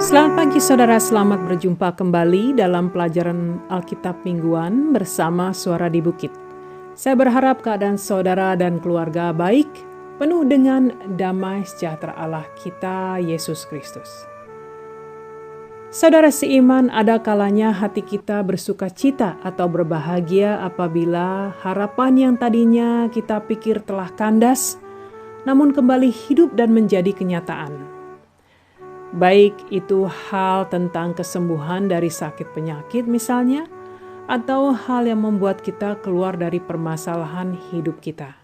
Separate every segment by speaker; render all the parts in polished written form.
Speaker 1: Selamat pagi saudara, selamat berjumpa kembali dalam pelajaran Alkitab mingguan bersama Suara di Bukit. Saya berharap keadaan saudara dan keluarga baik, penuh dengan damai sejahtera Allah kita, Yesus Kristus. Saudara seiman, ada kalanya hati kita bersuka cita atau berbahagia apabila harapan yang tadinya kita pikir telah kandas, namun kembali hidup dan menjadi kenyataan. Baik itu hal tentang kesembuhan dari sakit penyakit misalnya, atau hal yang membuat kita keluar dari permasalahan hidup kita.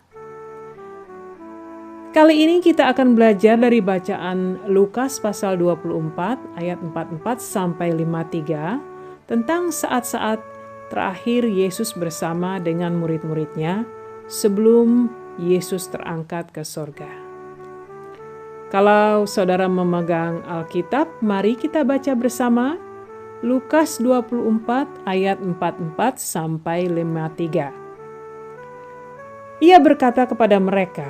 Speaker 1: Kali ini kita akan belajar dari bacaan Lukas pasal 24 ayat 44 sampai 53 tentang saat-saat terakhir Yesus bersama dengan murid-muridnya sebelum Yesus terangkat ke sorga. Kalau saudara memegang Alkitab, mari kita baca bersama Lukas 24 ayat 44 sampai 53. Ia berkata kepada mereka,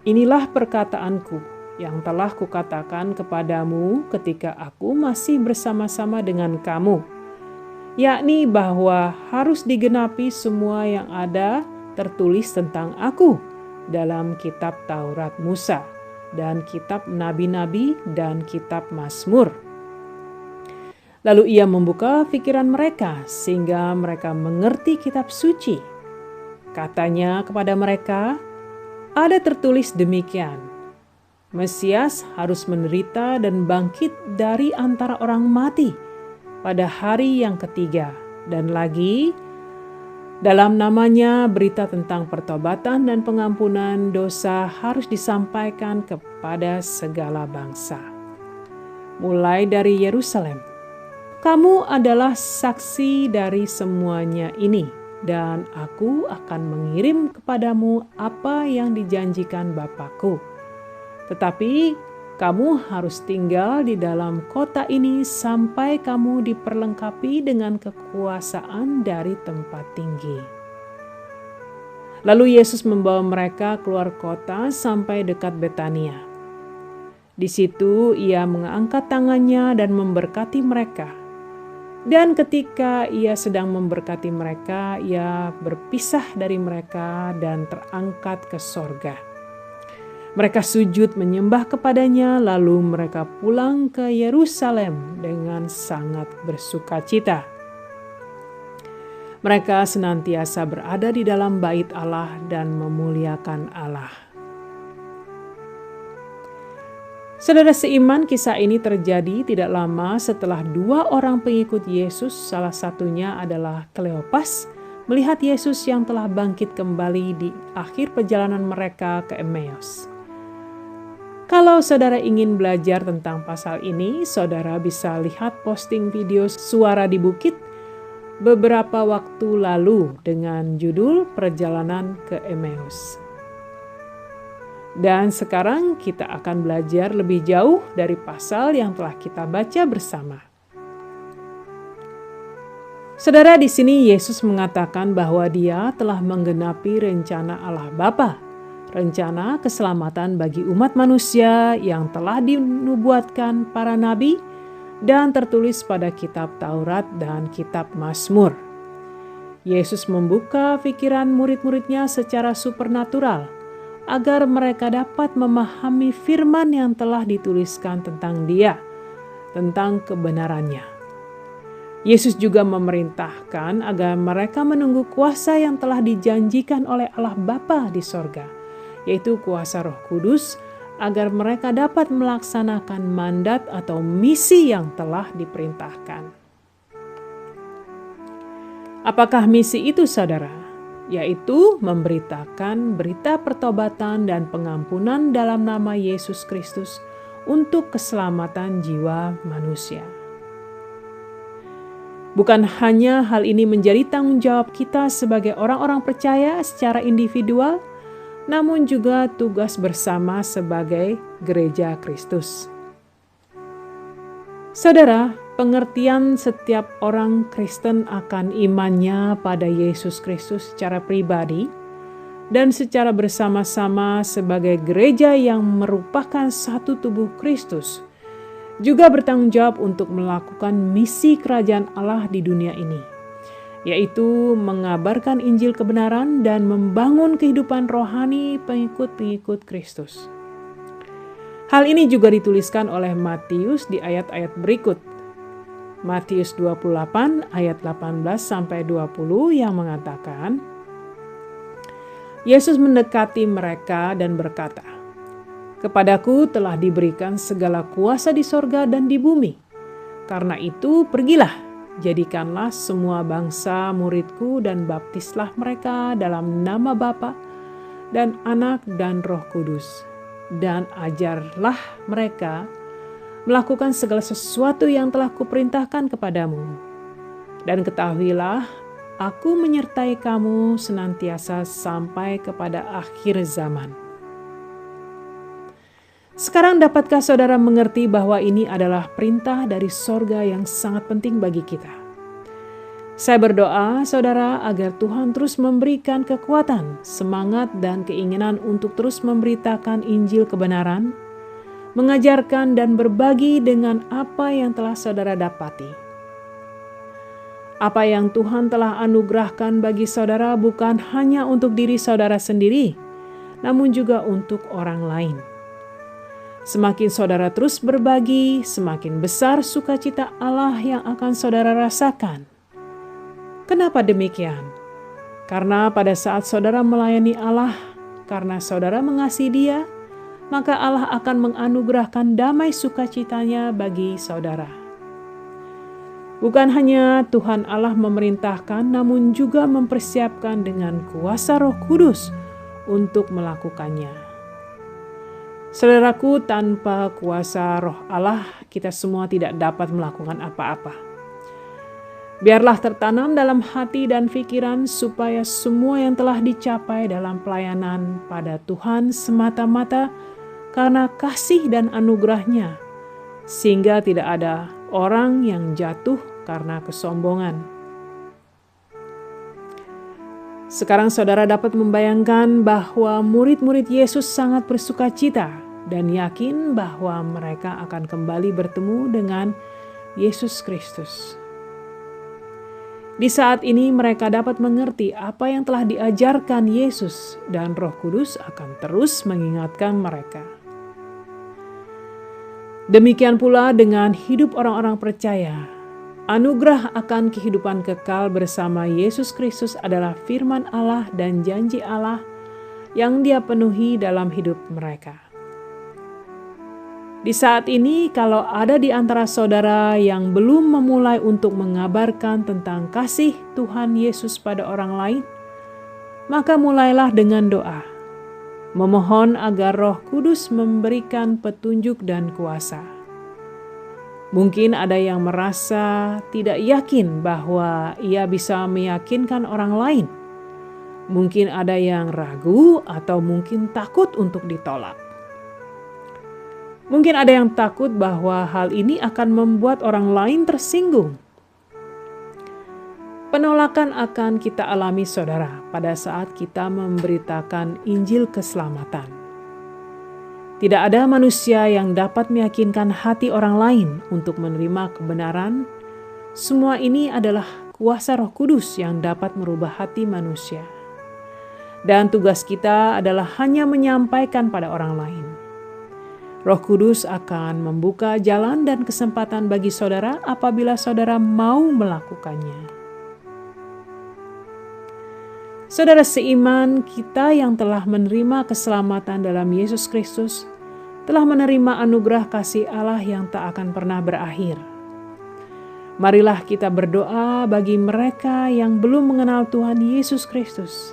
Speaker 1: "Inilah perkataanku yang telah kukatakan kepadamu ketika aku masih bersama-sama dengan kamu, yakni bahwa harus digenapi semua yang ada tertulis tentang aku dalam kitab Taurat Musa, dan kitab nabi-nabi dan kitab Mazmur." Lalu ia membuka pikiran mereka sehingga mereka mengerti kitab suci. Katanya kepada mereka, "Ada tertulis demikian, Mesias harus menderita dan bangkit dari antara orang mati pada hari yang ketiga, dan lagi dalam namanya berita tentang pertobatan dan pengampunan dosa harus disampaikan kepada segala bangsa, mulai dari Yerusalem. Kamu adalah saksi dari semuanya ini, dan aku akan mengirim kepadamu apa yang dijanjikan Bapa-Ku. Tetapi kamu harus tinggal di dalam kota ini sampai kamu diperlengkapi dengan kekuasaan dari tempat tinggi." Lalu Yesus membawa mereka keluar kota sampai dekat Betania. Di situ ia mengangkat tangannya dan memberkati mereka. Dan ketika ia sedang memberkati mereka, ia berpisah dari mereka dan terangkat ke sorga. Mereka sujud menyembah kepadanya, lalu mereka pulang ke Yerusalem dengan sangat bersukacita. Mereka senantiasa berada di dalam bait Allah dan memuliakan Allah. Saudara seiman, kisah ini terjadi tidak lama setelah dua orang pengikut Yesus, salah satunya adalah Kleopas, melihat Yesus yang telah bangkit kembali di akhir perjalanan mereka ke Emmaus. Kalau saudara ingin belajar tentang pasal ini, saudara bisa lihat posting video Suara di Bukit beberapa waktu lalu dengan judul Perjalanan ke Emmaus. Dan sekarang kita akan belajar lebih jauh dari pasal yang telah kita baca bersama. Saudara, di sini Yesus mengatakan bahwa Dia telah menggenapi rencana Allah Bapa, rencana keselamatan bagi umat manusia yang telah dinubuatkan para nabi dan tertulis pada kitab Taurat dan kitab Mazmur. Yesus membuka pikiran murid-muridnya secara supernatural agar mereka dapat memahami firman yang telah dituliskan tentang Dia, tentang kebenarannya. Yesus juga memerintahkan agar mereka menunggu kuasa yang telah dijanjikan oleh Allah Bapa di sorga, yaitu kuasa Roh Kudus, agar mereka dapat melaksanakan mandat atau misi yang telah diperintahkan. Apakah misi itu, saudara? Yaitu memberitakan berita pertobatan dan pengampunan dalam nama Yesus Kristus untuk keselamatan jiwa manusia. Bukan hanya hal ini menjadi tanggung jawab kita sebagai orang-orang percaya secara individual, namun juga tugas bersama sebagai gereja Kristus. Saudara, pengertian setiap orang Kristen akan imannya pada Yesus Kristus secara pribadi dan secara bersama-sama sebagai gereja yang merupakan satu tubuh Kristus juga bertanggung jawab untuk melakukan misi kerajaan Allah di dunia ini, yaitu mengabarkan Injil kebenaran dan membangun kehidupan rohani pengikut-pengikut Kristus. Hal ini juga dituliskan oleh Matius di ayat-ayat berikut. Matius 28 ayat 18-20 yang mengatakan, Yesus mendekati mereka dan berkata, "Kepadaku telah diberikan segala kuasa di sorga dan di bumi. Karena itu pergilah, jadikanlah semua bangsa muridku dan baptislah mereka dalam nama Bapa dan Anak dan Roh Kudus. Dan ajarlah mereka melakukan segala sesuatu yang telah kuperintahkan kepadamu. Dan ketahuilah, aku menyertai kamu senantiasa sampai kepada akhir zaman." Sekarang dapatkah saudara mengerti bahwa ini adalah perintah dari sorga yang sangat penting bagi kita? Saya berdoa saudara agar Tuhan terus memberikan kekuatan, semangat, dan keinginan untuk terus memberitakan Injil kebenaran, mengajarkan dan berbagi dengan apa yang telah saudara dapati. Apa yang Tuhan telah anugerahkan bagi saudara bukan hanya untuk diri saudara sendiri, namun juga untuk orang lain. Semakin saudara terus berbagi, semakin besar sukacita Allah yang akan saudara rasakan. Kenapa demikian? Karena pada saat saudara melayani Allah, karena saudara mengasihi Dia, maka Allah akan menganugerahkan damai sukacitanya bagi saudara. Bukan hanya Tuhan Allah memerintahkan, namun juga mempersiapkan dengan kuasa Roh Kudus untuk melakukannya. Saudaraku, tanpa kuasa Roh Allah, kita semua tidak dapat melakukan apa-apa. Biarlah tertanam dalam hati dan pikiran supaya semua yang telah dicapai dalam pelayanan pada Tuhan semata-mata karena kasih dan anugerahnya, sehingga tidak ada orang yang jatuh karena kesombongan. Sekarang saudara dapat membayangkan bahwa murid-murid Yesus sangat bersukacita dan yakin bahwa mereka akan kembali bertemu dengan Yesus Kristus. Di saat ini mereka dapat mengerti apa yang telah diajarkan Yesus dan Roh Kudus akan terus mengingatkan mereka. Demikian pula dengan hidup orang-orang percaya. Anugerah akan kehidupan kekal bersama Yesus Kristus adalah firman Allah dan janji Allah yang Dia penuhi dalam hidup mereka. Di saat ini, kalau ada di antara saudara yang belum memulai untuk mengabarkan tentang kasih Tuhan Yesus pada orang lain, maka mulailah dengan doa, memohon agar Roh Kudus memberikan petunjuk dan kuasa. Mungkin ada yang merasa tidak yakin bahwa ia bisa meyakinkan orang lain. Mungkin ada yang ragu atau mungkin takut untuk ditolak. Mungkin ada yang takut bahwa hal ini akan membuat orang lain tersinggung. Penolakan akan kita alami saudara pada saat kita memberitakan Injil keselamatan. Tidak ada manusia yang dapat meyakinkan hati orang lain untuk menerima kebenaran. Semua ini adalah kuasa Roh Kudus yang dapat merubah hati manusia. Dan tugas kita adalah hanya menyampaikan pada orang lain. Roh Kudus akan membuka jalan dan kesempatan bagi saudara apabila saudara mau melakukannya. Saudara seiman, kita yang telah menerima keselamatan dalam Yesus Kristus telah menerima anugerah kasih Allah yang tak akan pernah berakhir. Marilah kita berdoa bagi mereka yang belum mengenal Tuhan Yesus Kristus.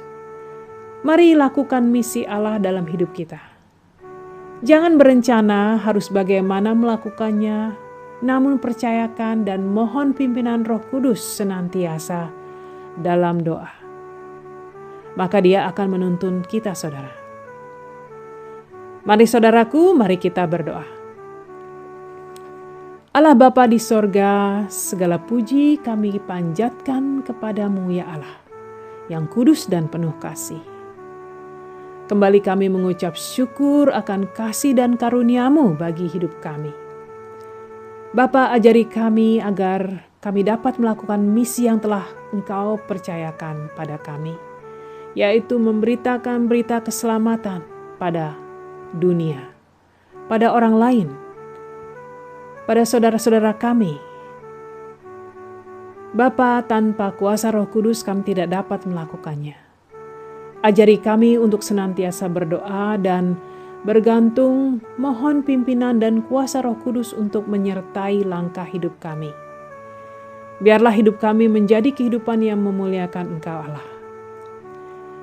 Speaker 1: Mari lakukan misi Allah dalam hidup kita. Jangan berencana harus bagaimana melakukannya, namun percayakan dan mohon pimpinan Roh Kudus senantiasa dalam doa. Maka Dia akan menuntun kita, saudara. Mari saudaraku, mari kita berdoa. Allah Bapa di sorga, segala puji kami panjatkan kepadamu ya Allah, yang kudus dan penuh kasih. Kembali kami mengucap syukur akan kasih dan karunia-Mu bagi hidup kami. Bapa, ajari kami agar kami dapat melakukan misi yang telah Engkau percayakan pada kami, yaitu memberitakan berita keselamatan pada dunia, pada orang lain, pada saudara-saudara kami. Bapa, tanpa kuasa Roh Kudus kami tidak dapat melakukannya. Ajari kami untuk senantiasa berdoa dan bergantung mohon pimpinan dan kuasa Roh Kudus untuk menyertai langkah hidup kami. Biarlah hidup kami menjadi kehidupan yang memuliakan Engkau Allah.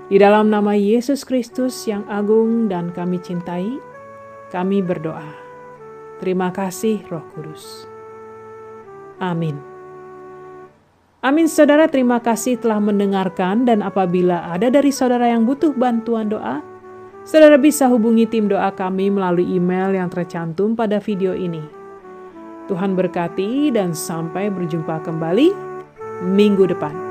Speaker 1: Di dalam nama Yesus Kristus yang agung dan kami cintai, kami berdoa. Terima kasih Roh Kudus. Amin. Amin saudara, terima kasih telah mendengarkan, dan apabila ada dari saudara yang butuh bantuan doa, saudara bisa hubungi tim doa kami melalui email yang tercantum pada video ini. Tuhan berkati dan sampai berjumpa kembali minggu depan.